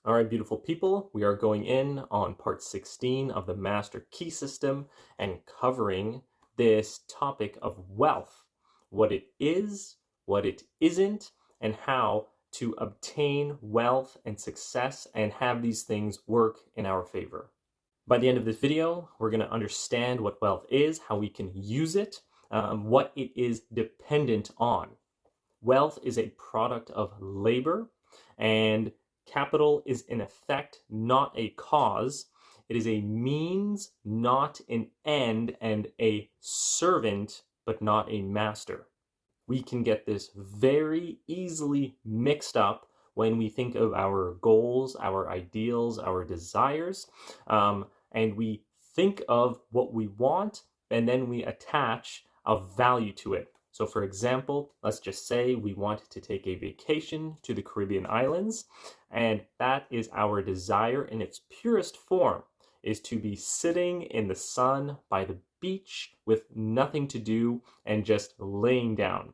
All right, beautiful people, we are going in on part 16 of the Master Key System and covering this topic of wealth, what it is, what it isn't, and how to obtain wealth and success and have these things work in our favor. By the end of this video, we're going to understand what wealth is, how we can use it, what it is dependent on. Wealth is a product of labor, and capital is in effect not a cause. It is a means, not an end, and a servant, but not a master. We can get this very easily mixed up when we think of our goals, our ideals, our desires, and we think of what we want, and then we attach a value to it. So for example, let's just say we want to take a vacation to the Caribbean islands, and that is our desire in its purest form, is to be sitting in the sun by the beach with nothing to do and just laying down.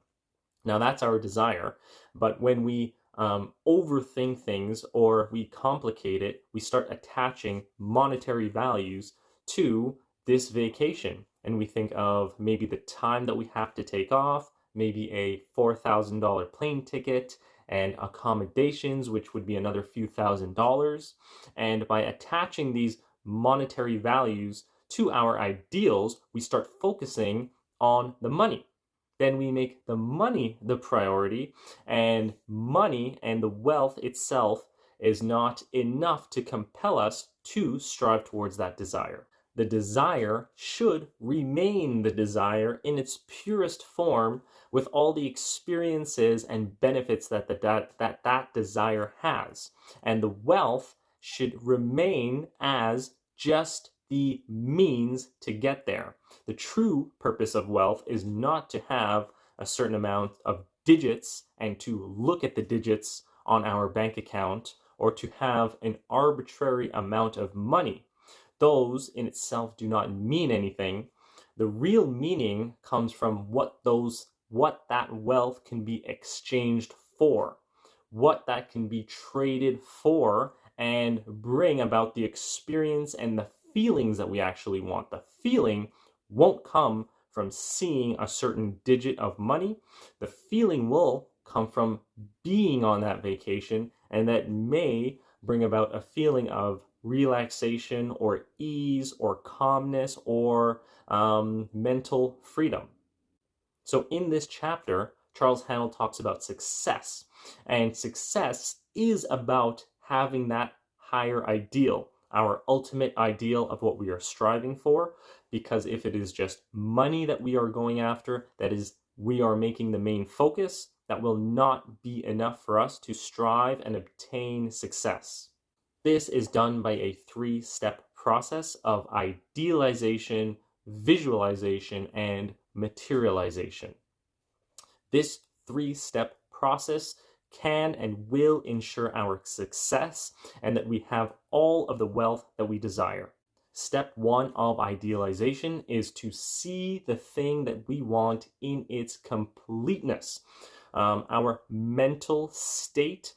Now that's our desire, but when we overthink things or we complicate it, we start attaching monetary values to this vacation. And we think of maybe the time that we have to take off, maybe a $4,000 plane ticket and accommodations, which would be another few $1,000s. And by attaching these monetary values to our ideals, we start focusing on the money. Then we make the money the priority, and money and the wealth itself is not enough to compel us to strive towards that desire. The desire should remain the desire in its purest form with all the experiences and benefits that that desire has. And the wealth should remain as just the means to get there. The true purpose of wealth is not to have a certain amount of digits and to look at the digits on our bank account or to have an arbitrary amount of money. Those in itself do not mean anything. The real meaning comes from what that wealth can be exchanged for, what that can be traded for, and bring about the experience and the feelings that we actually want. The feeling won't come from seeing a certain digit of money. The feeling will come from being on that vacation, and that may bring about a feeling of relaxation or ease or calmness or mental freedom. So in this chapter, Charles Haanel talks about success, and success is about having that higher ideal, our ultimate ideal of what we are striving for, because if it is just money that we are going after, that is, we are making the main focus, that will not be enough for us to strive and obtain success. This is done by a 3-step process of idealization, visualization, and materialization. This 3-step process can and will ensure our success and that we have all of the wealth that we desire. Step 1 of idealization is to see the thing that we want in its completeness. Our mental state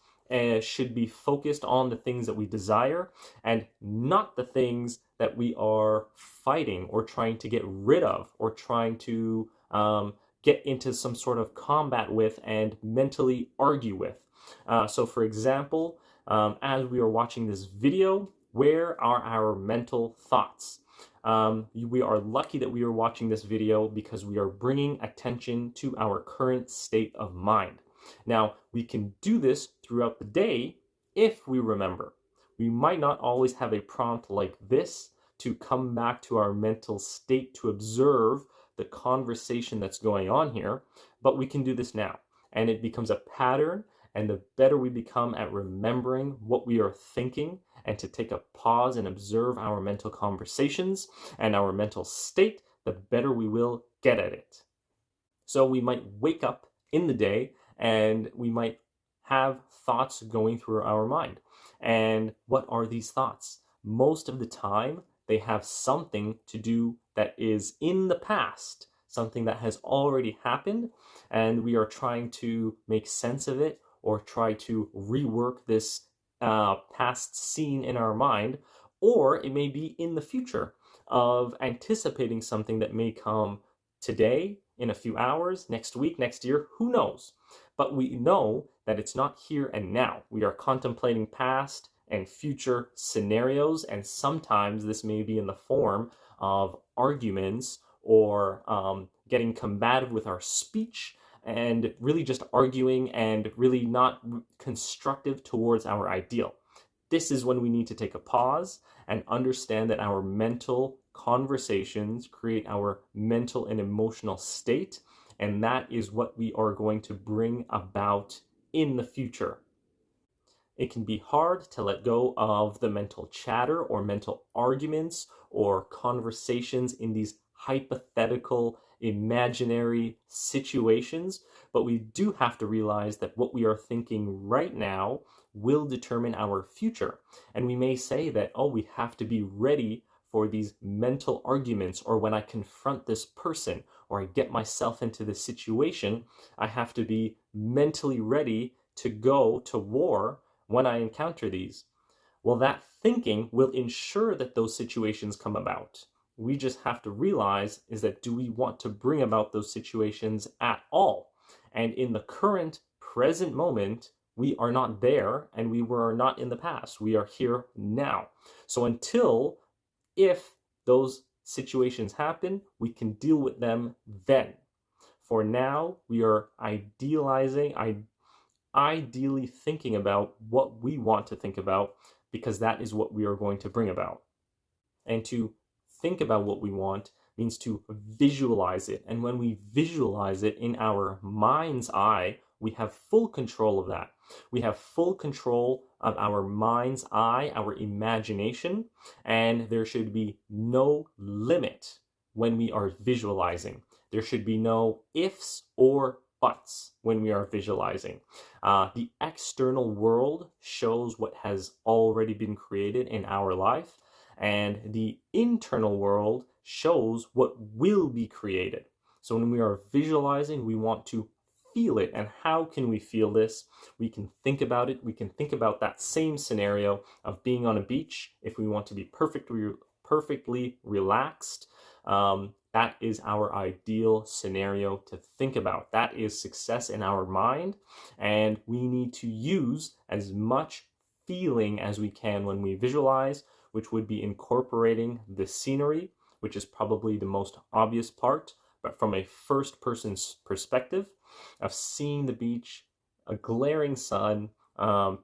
should be focused on the things that we desire and not the things that we are fighting or trying to get rid of or trying to get into some sort of combat with and mentally argue with. So for example, as we are watching this video, where are our mental thoughts? We are lucky that we are watching this video because we are bringing attention to our current state of mind. Now, we can do this throughout the day if we remember. We might not always have a prompt like this to come back to our mental state to observe the conversation that's going on here, but we can do this now. And it becomes a pattern, and the better we become at remembering what we are thinking and to take a pause and observe our mental conversations and our mental state, the better we will get at it. So we might wake up in the day and we might have thoughts going through our mind. And what are these thoughts? Most of the time, they have something to do that is in the past, something that has already happened, and we are trying to make sense of it or try to rework this past scene in our mind, or it may be in the future of anticipating something that may come today, in a few hours, next week, next year, who knows? But we know that it's not here and now. We are contemplating past and future scenarios, and sometimes this may be in the form of arguments or getting combative with our speech and really just arguing and really not constructive towards our ideal. This is when we need to take a pause and understand that our mental conversations create our mental and emotional state, and that is what we are going to bring about in the future. It can be hard to let go of the mental chatter or mental arguments or conversations in these hypothetical, imaginary situations, but we do have to realize that what we are thinking right now will determine our future. And we may say that, oh, we have to be ready for these mental arguments, or when I confront this person or I get myself into this situation, I have to be mentally ready to go to war when I encounter these. Well, that thinking will ensure that those situations come about. We just have to realize is that, do we want to bring about those situations at all? And in the current present moment, we are not there, and we were not in the past. We are here now. So if those situations happen, we can deal with them then. For now, we are ideally thinking about what we want to think about, because that is what we are going to bring about. And to think about what we want means to visualize it. And when we visualize it in our mind's eye, we have full control of that. We have full control of our mind's eye, our imagination, and there should be no limit when we are visualizing. There should be no ifs or buts when we are visualizing. The external world shows what has already been created in our life, and the internal world shows what will be created. So when we are visualizing, we want to feel it. And how can we feel this? We can think about it. We can think about that same scenario of being on a beach. If we want to be perfectly relaxed, that is our ideal scenario to think about. That is success in our mind, and we need to use as much feeling as we can when we visualize, which would be incorporating the scenery, which is probably the most obvious part, but from a first person's perspective of seeing the beach, a glaring sun,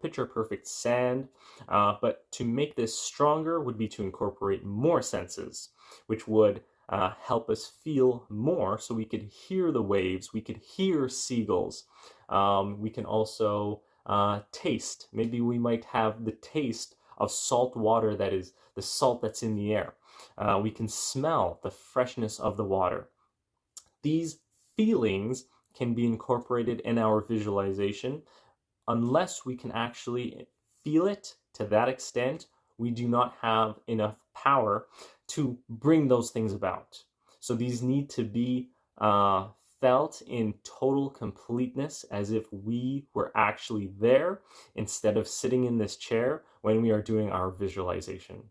picture perfect sand. But to make this stronger would be to incorporate more senses, which would help us feel more, so we could hear the waves, we could hear seagulls. We can also taste. Maybe we might have the taste of salt water, that is the salt that's in the air. We can smell the freshness of the water. These feelings can be incorporated in our visualization. Unless we can actually feel it to that extent, we do not have enough power to bring those things about. So these need to be felt in total completeness, as if we were actually there instead of sitting in this chair when we are doing our visualization.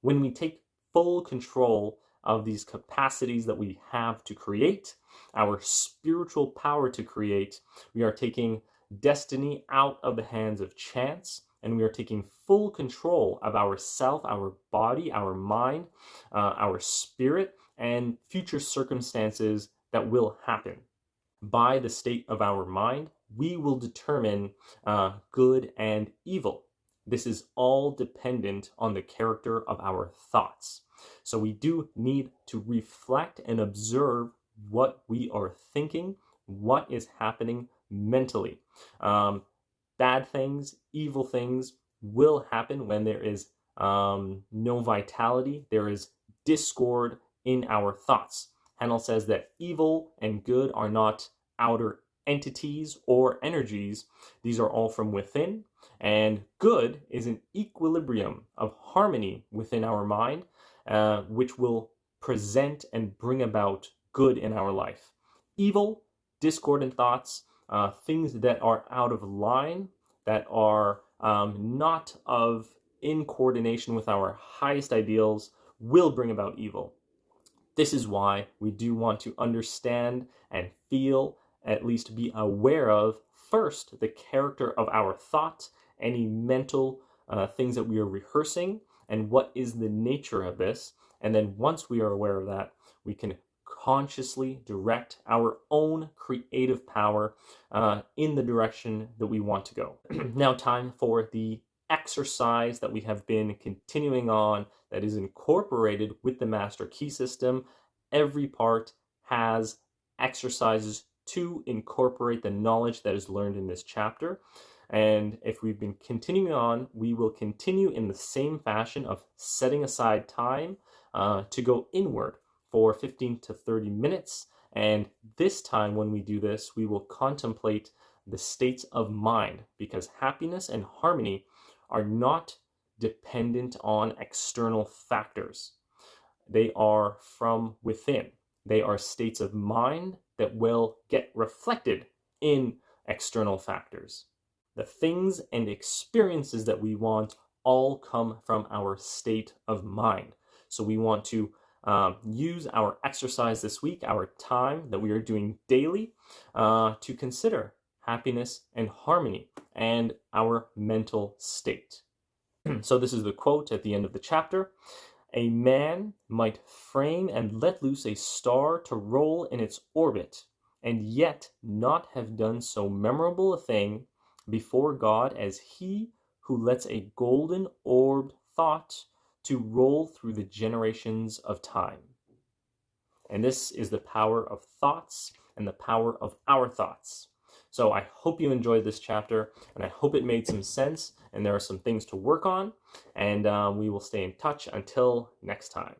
When we take full control of these capacities that we have to create, our spiritual power to create, we are taking destiny out of the hands of chance, and we are taking full control of ourself, our body, our mind, our spirit, and future circumstances that will happen. By the state of our mind, we will determine good and evil. This is all dependent on the character of our thoughts. So we do need to reflect and observe what we are thinking, what is happening mentally. Bad things, evil things will happen when there is no vitality, there is discord in our thoughts. Handel says that evil and good are not outer entities or energies. These are all from within, and good is an equilibrium of harmony within our mind, which will present and bring about good in our life. Evil, discordant thoughts, things that are out of line, that are not of in coordination with our highest ideals, will bring about evil. This is why we do want to understand and feel, at least be aware of, first, the character of our thought, any mental things that we are rehearsing, and what is the nature of this. And then once we are aware of that, we can consciously direct our own creative power in the direction that we want to go. Now, time for the exercise that we have been continuing on that is incorporated with the master key system. Every part has exercises to incorporate the knowledge that is learned in this chapter. And if we've been continuing on, we will continue in the same fashion of setting aside time to go inward for 15 to 30 minutes. And this time when we do this, we will contemplate the states of mind, because happiness and harmony are not dependent on external factors. They are from within. They are states of mind that will get reflected in external factors. The things and experiences that we want all come from our state of mind. So we want to use our exercise this week, our time that we are doing daily, to consider happiness and harmony and our mental state. So this is the quote at the end of the chapter. A man might frame and let loose a star to roll in its orbit, and yet not have done so memorable a thing before God as he who lets a golden orbed thought to roll through the generations of time. And this is the power of thoughts and the power of our thoughts. So I hope you enjoyed this chapter, and I hope it made some sense, and there are some things to work on, and we will stay in touch until next time.